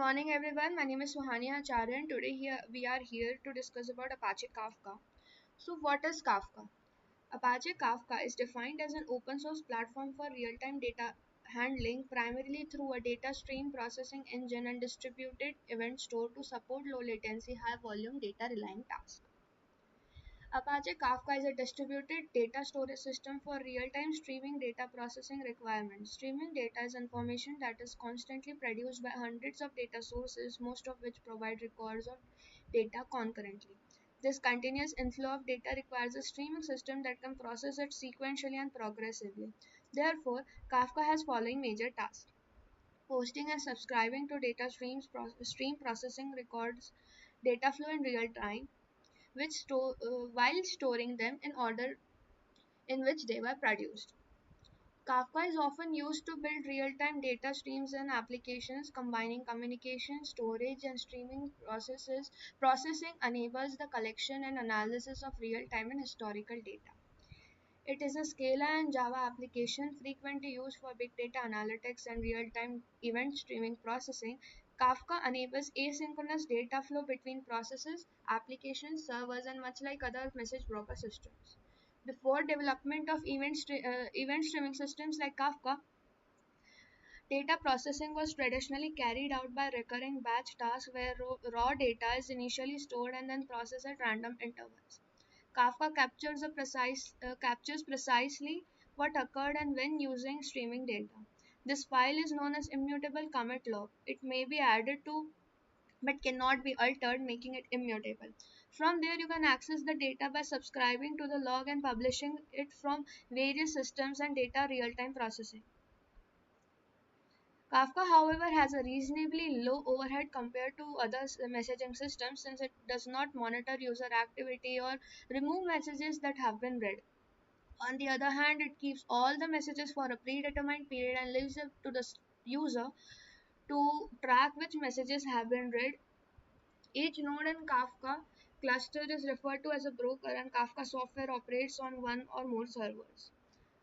Morning everyone, my name is Suhani Acharya and today we are here to discuss about Apache Kafka. So what is Kafka? Apache Kafka is defined as an open source platform for real-time data handling primarily through a data stream processing engine and distributed event store to support low latency high volume data relying tasks. Apache Kafka is a distributed data storage system for real-time streaming data processing requirements. Streaming data is information that is constantly produced by hundreds of data sources, most of which provide records of data concurrently. This continuous inflow of data requires a streaming system that can process it sequentially and progressively. Therefore, Kafka has following major tasks: hosting and subscribing to data streams, stream processing records, data flow in real time, while storing them in order in which they were produced. Kafka is often used to build real-time data streams and applications. Combining communication, storage, and streaming processing enables the collection and analysis of real-time and historical data. It is a Scala and Java application frequently used for big data analytics and real-time event streaming processing. Kafka enables asynchronous data flow between processes, applications, servers, and much like other message broker systems. Before development of event streaming systems like Kafka, data processing was traditionally carried out by recurring batch tasks where raw data is initially stored and then processed at random intervals. Kafka captures precisely what occurred and when using streaming data. This file is known as immutable commit log. It may be added to but cannot be altered, making it immutable. From there, you can access the data by subscribing to the log and publishing it from various systems and data real-time processing. Kafka, however, has a reasonably low overhead compared to other messaging systems since it does not monitor user activity or remove messages that have been read. On the other hand, it keeps all the messages for a predetermined period and leaves it to the user to track which messages have been read. Each node in Kafka cluster is referred to as a broker, and Kafka software operates on one or more servers.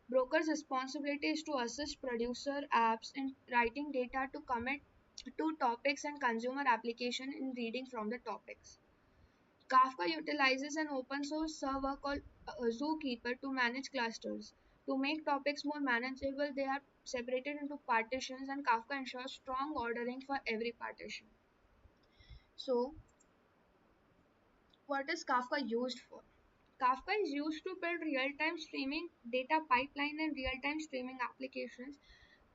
Broker's responsibility is to assist producer apps in writing data to commit to topics and consumer application in reading from the topics. Kafka utilizes an open source server called Zookeeper to manage clusters. To make topics more manageable, they are separated into partitions, and Kafka ensures strong ordering for every partition. So, what is Kafka used for? Kafka is used to build real-time streaming data pipeline and real-time streaming applications.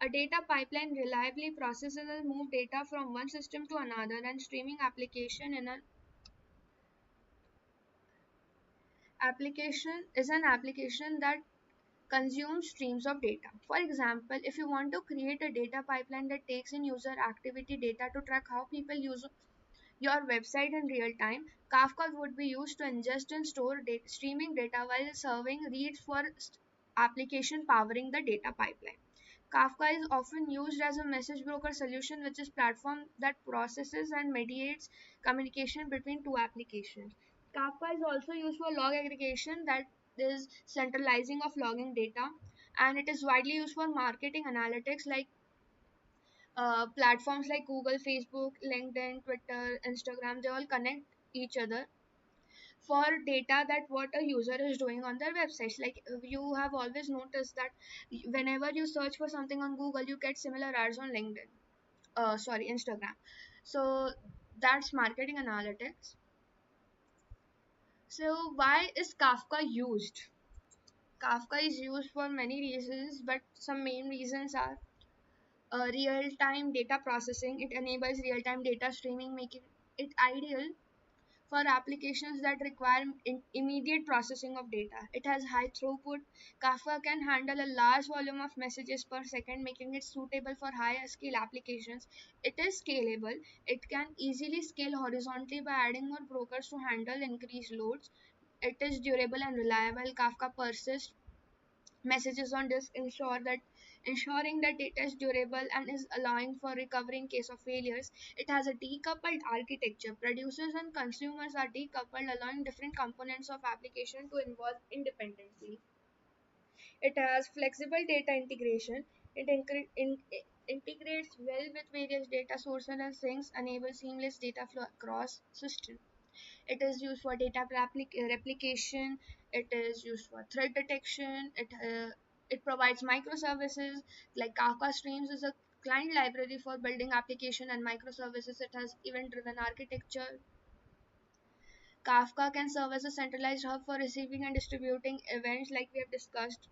A data pipeline reliably processes and moves data from one system to another, and streaming application is an application that consumes streams of data. For example, if you want to create a data pipeline that takes in user activity data to track how people use your website in real time, Kafka would be used to ingest and store streaming data while serving reads for application powering the data pipeline. Kafka is often used as a message broker solution, which is platform that processes and mediates communication between two applications. Kafka is also used for log aggregation, that is centralizing of logging data, and it is widely used for marketing analytics like platforms like Google, Facebook, LinkedIn, Twitter, Instagram. They all connect each other for data that what a user is doing on their websites. Like you have always noticed that whenever you search for something on Google, you get similar ads on LinkedIn. Sorry, Instagram. So that's marketing analytics. So why is Kafka used? Kafka is used for many reasons, but some main reasons are real-time data processing. It enables real-time data streaming, making it ideal for applications that require immediate processing of data. It has high throughput. Kafka can handle a large volume of messages per second, making it suitable for higher scale applications. It is scalable. It can easily scale horizontally by adding more brokers to handle increased loads. It is durable and reliable. Kafka persists messages on disk ensuring that data is durable and is allowing for recovery in case of failures. It has a decoupled architecture. Producers and consumers are decoupled, allowing different components of application to evolve independently. It has flexible data integration. It integrates well with various data sources and sinks, enable seamless data flow across systems. It is used for data replication. It is used for threat detection. It provides microservices like Kafka Streams is a client library for building application and microservices. It has event-driven architecture. Kafka can serve as a centralized hub for receiving and distributing events, like we have discussed.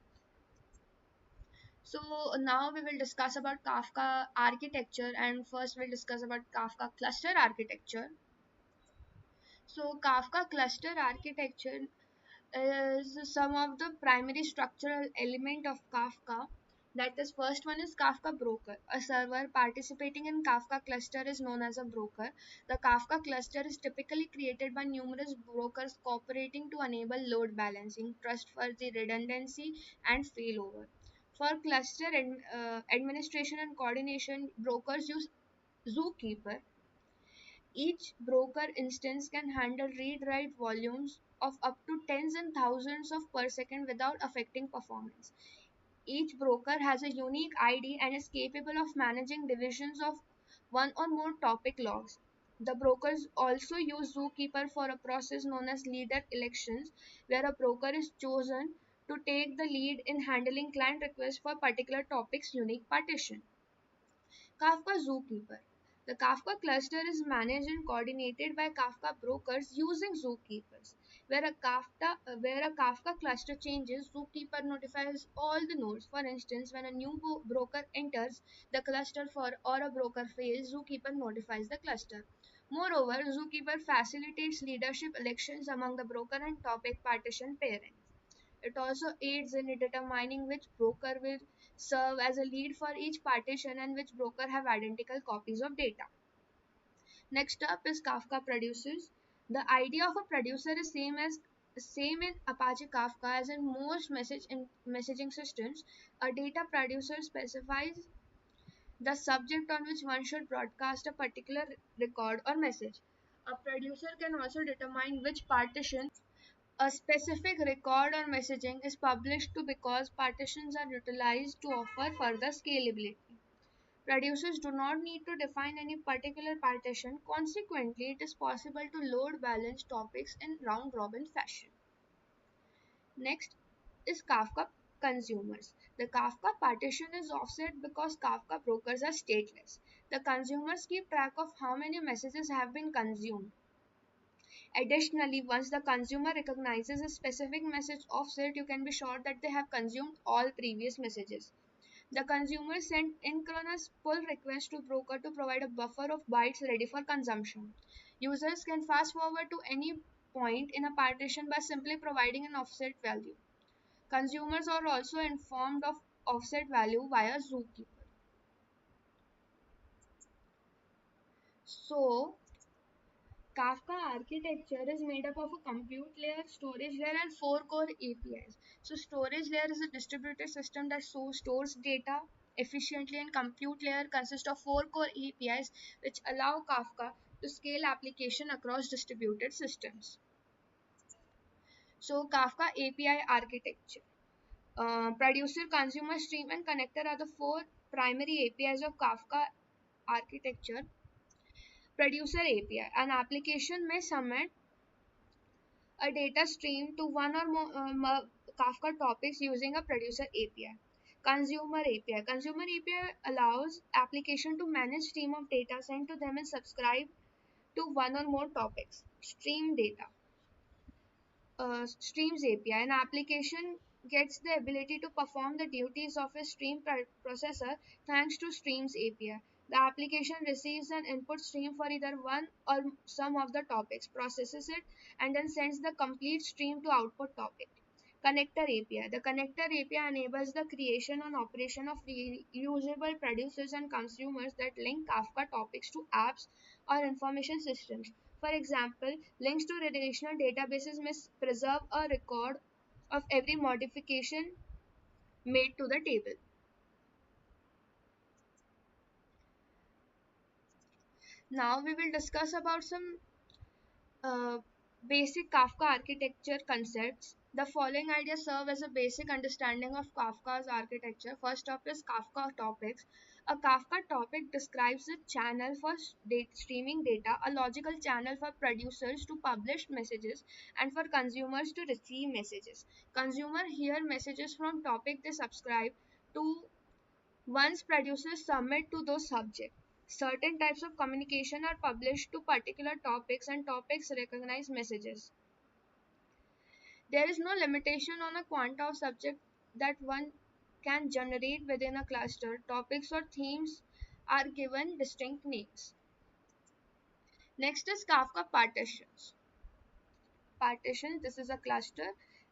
So now we will discuss about Kafka architecture, and first we'll discuss about Kafka cluster architecture. So Kafka cluster architecture is some of the primary structural element of Kafka. That is, first one is Kafka broker. A server participating in Kafka cluster is known as a broker. The Kafka cluster is typically created by numerous brokers cooperating to enable load balancing, trustworthy redundancy, and failover. For cluster administration and coordination, brokers use Zookeeper. Each broker instance can handle read-write volumes of up to tens and thousands of per second without affecting performance. Each broker has a unique ID and is capable of managing divisions of one or more topic logs. The brokers also use Zookeeper for a process known as leader elections, where a broker is chosen to take the lead in handling client requests for particular topic's unique partition. Kafka Zookeeper. The Kafka cluster is managed and coordinated by Kafka brokers using Zookeepers. Where a Kafka cluster changes, Zookeeper notifies all the nodes. For instance, when a new broker enters the cluster or a broker fails, Zookeeper notifies the cluster. Moreover, Zookeeper facilitates leadership elections among the broker and topic partition parents. It also aids in determining which broker will serve as a lead for each partition and which broker have identical copies of data. Next up is Kafka producers. The idea of a producer is same in Apache Kafka as in most messaging systems. A data producer specifies the subject on which one should broadcast a particular record or message. A producer can also determine which partition a specific record or messaging is published to because partitions are utilized to offer further scalability. Producers do not need to define any particular partition. Consequently, it is possible to load balance topics in round robin fashion. Next is Kafka consumers. The Kafka partition is offset because Kafka brokers are stateless. The consumers keep track of how many messages have been consumed. Additionally, once the consumer recognizes a specific message offset, you can be sure that they have consumed all previous messages. The consumer sent asynchronous pull request to broker to provide a buffer of bytes ready for consumption. Users can fast forward to any point in a partition by simply providing an offset value. Consumers are also informed of offset value via Zookeeper. So, Kafka architecture is made up of a compute layer, storage layer, and four core APIs. So, storage layer is a distributed system that stores data efficiently, and compute layer consists of four core APIs which allow Kafka to scale application across distributed systems. So, Kafka API architecture. Producer, consumer, stream, and connector are the four primary APIs of Kafka architecture. Producer API. An application may submit a data stream to one or more Kafka topics using a producer API. Consumer API. Consumer API allows application to manage stream of data sent to them and subscribe to one or more topics. Stream data. Streams API. An application gets the ability to perform the duties of a stream processor thanks to Streams API. The application receives an input stream for either one or some of the topics, processes it, and then sends the complete stream to output topic. Connector API. The connector API enables the creation and operation of reusable producers and consumers that link Kafka topics to apps or information systems. For example, links to relational databases may preserve a record of every modification made to the table. Now we will discuss about some uh, basic Kafka architecture concepts. The following ideas serve as a basic understanding of Kafka's architecture. First up is Kafka topics. A Kafka topic describes a channel for streaming data, a logical channel for producers to publish messages and for consumers to receive messages. Consumers hear messages from topic they subscribe to once producers submit to those subjects. Certain types of communication are published to particular topics and topics recognize messages. There is no limitation on a quanta of subject that one can generate within a cluster. Topics or themes are given distinct names. Next is Kafka partitions. Partition, this is a cluster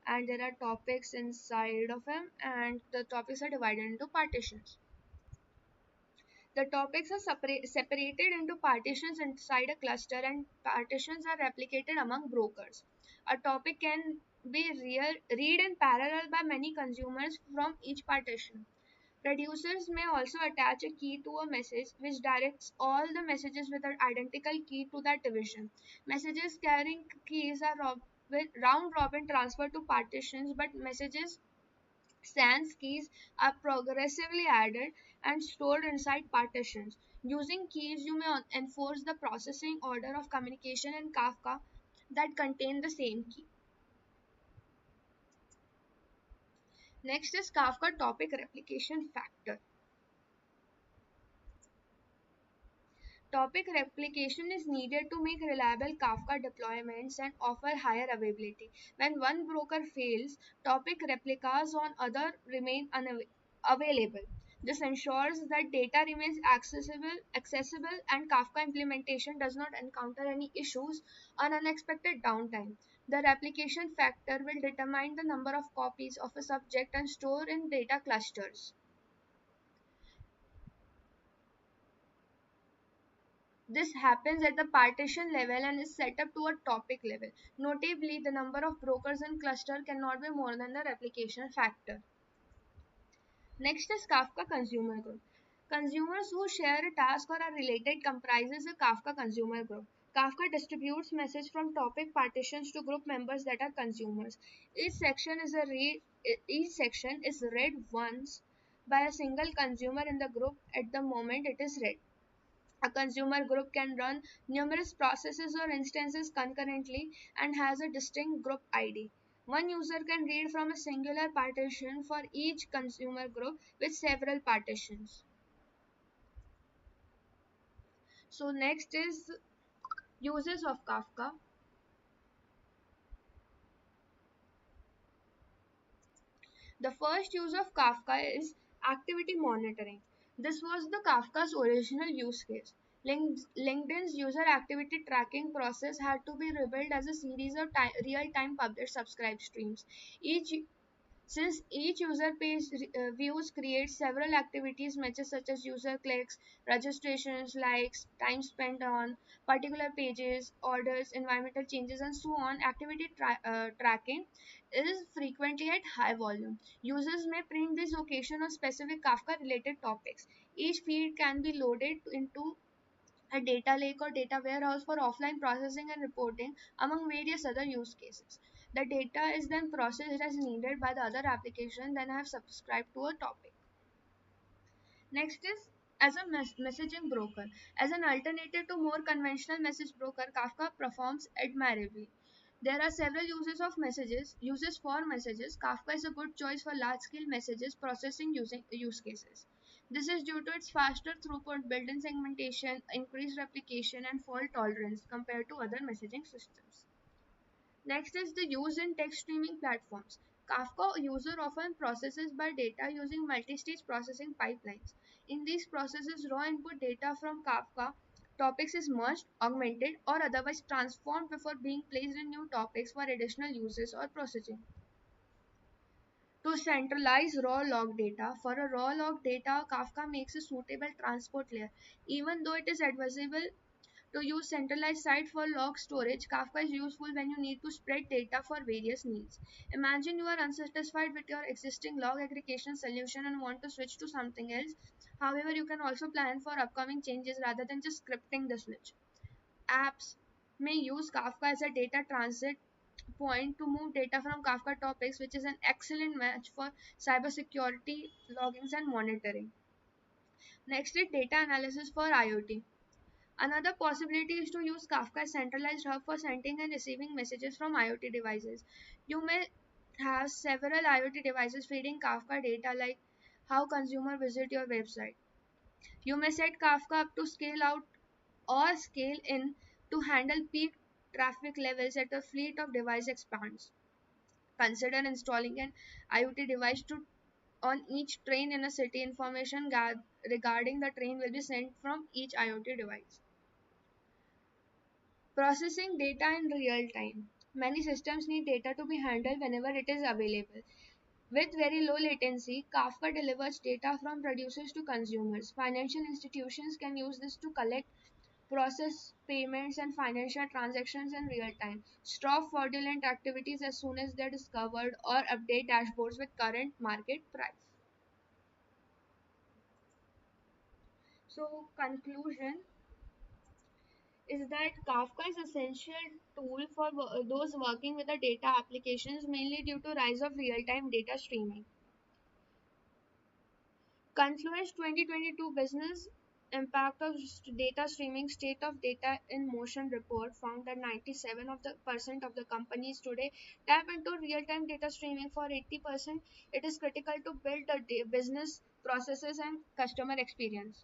and there are topics inside of them and the topics are divided into partitions. The topics are separated into partitions inside a cluster and partitions are replicated among brokers. A topic can be read in parallel by many consumers from each partition. Producers may also attach a key to a message which directs all the messages with an identical key to that division. Messages carrying keys are round robin transferred to partitions, but messages sans keys are progressively added and stored inside partitions. Using keys, you may enforce the processing order of communication in Kafka that contain the same key. Next is Kafka topic replication factor. Topic replication is needed to make reliable Kafka deployments and offer higher availability. When one broker fails, topic replicas on other remain available. This ensures that data remains accessible and Kafka implementation does not encounter any issues or unexpected downtime. The replication factor will determine the number of copies of a subject and store in data clusters. This happens at the partition level and is set up to a topic level. Notably, the number of brokers in cluster cannot be more than the replication factor. Next is Kafka consumer group. Consumers who share a task or are related comprises a Kafka consumer group. Kafka distributes message from topic partitions to group members that are consumers. Each section is read once by a single consumer in the group at the moment it is read. A consumer group can run numerous processes or instances concurrently and has a distinct group ID. One user can read from a singular partition for each consumer group with several partitions. So next is uses of Kafka. The first use of Kafka is activity monitoring. This was the Kafka's original use case. LinkedIn's user activity tracking process had to be rebuilt as a series of real-time published subscribe streams. Each Since each user page views creates several activities matches such as user clicks, registrations, likes, time spent on particular pages, orders, environmental changes, and so on, activity tracking is frequently at high volume. Users may print this location on specific Kafka related topics. Each feed can be loaded into a data lake or data warehouse for offline processing and reporting, among various other use cases. The data is then processed as needed by the other application then have subscribed to a topic. Next is as a messaging broker. As an alternative to more conventional message broker, Kafka performs admirably. There are several uses for messages. Kafka is a good choice for large-scale messages processing using use cases. This is due to its faster throughput, built-in segmentation, increased replication, and fault tolerance compared to other messaging systems. Next is the use in text streaming platforms. Kafka user often processes by data using multi-stage processing pipelines. In these processes, raw input data from Kafka topics is merged, augmented, or otherwise transformed before being placed in new topics for additional uses or processing. To centralize raw log data, for a raw log data, Kafka makes a suitable transport layer. Even though it is advisable to use centralized site for log storage, Kafka is useful when you need to spread data for various needs. Imagine you are unsatisfied with your existing log aggregation solution and want to switch to something else. However, you can also plan for upcoming changes rather than just scripting the switch. Apps may use Kafka as a data transit point to move data from Kafka topics, which is an excellent match for cybersecurity, loggings, and monitoring. Next is data analysis for IoT. Another possibility is to use Kafka as centralized hub for sending and receiving messages from IoT devices. You may have several IoT devices feeding Kafka data like how consumer visit your website. You may set Kafka up to scale out or scale in to handle peak traffic levels as a fleet of device expands. Consider installing an IoT device to on each train in a city. Information regarding the train will be sent from each IoT device. Processing data in real time. Many systems need data to be handled whenever it is available. With very low latency, Kafka delivers data from producers to consumers. Financial institutions can use this to collect, process payments and financial transactions in real time, stop fraudulent activities as soon as they're discovered, or update dashboards with current market price. So, conclusion is that Kafka is essential tool for those working with the data applications, mainly due to rise of real-time data streaming. Confluence 2022 Business Impact of Data Streaming State of Data in Motion report found that 97% of the companies today tap into real-time data streaming. For 80%, it is critical to build the business processes and customer experience.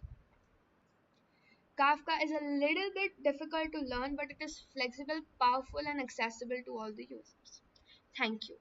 Kafka is a little bit difficult to learn, but it is flexible, powerful, and accessible to all the users. Thank you.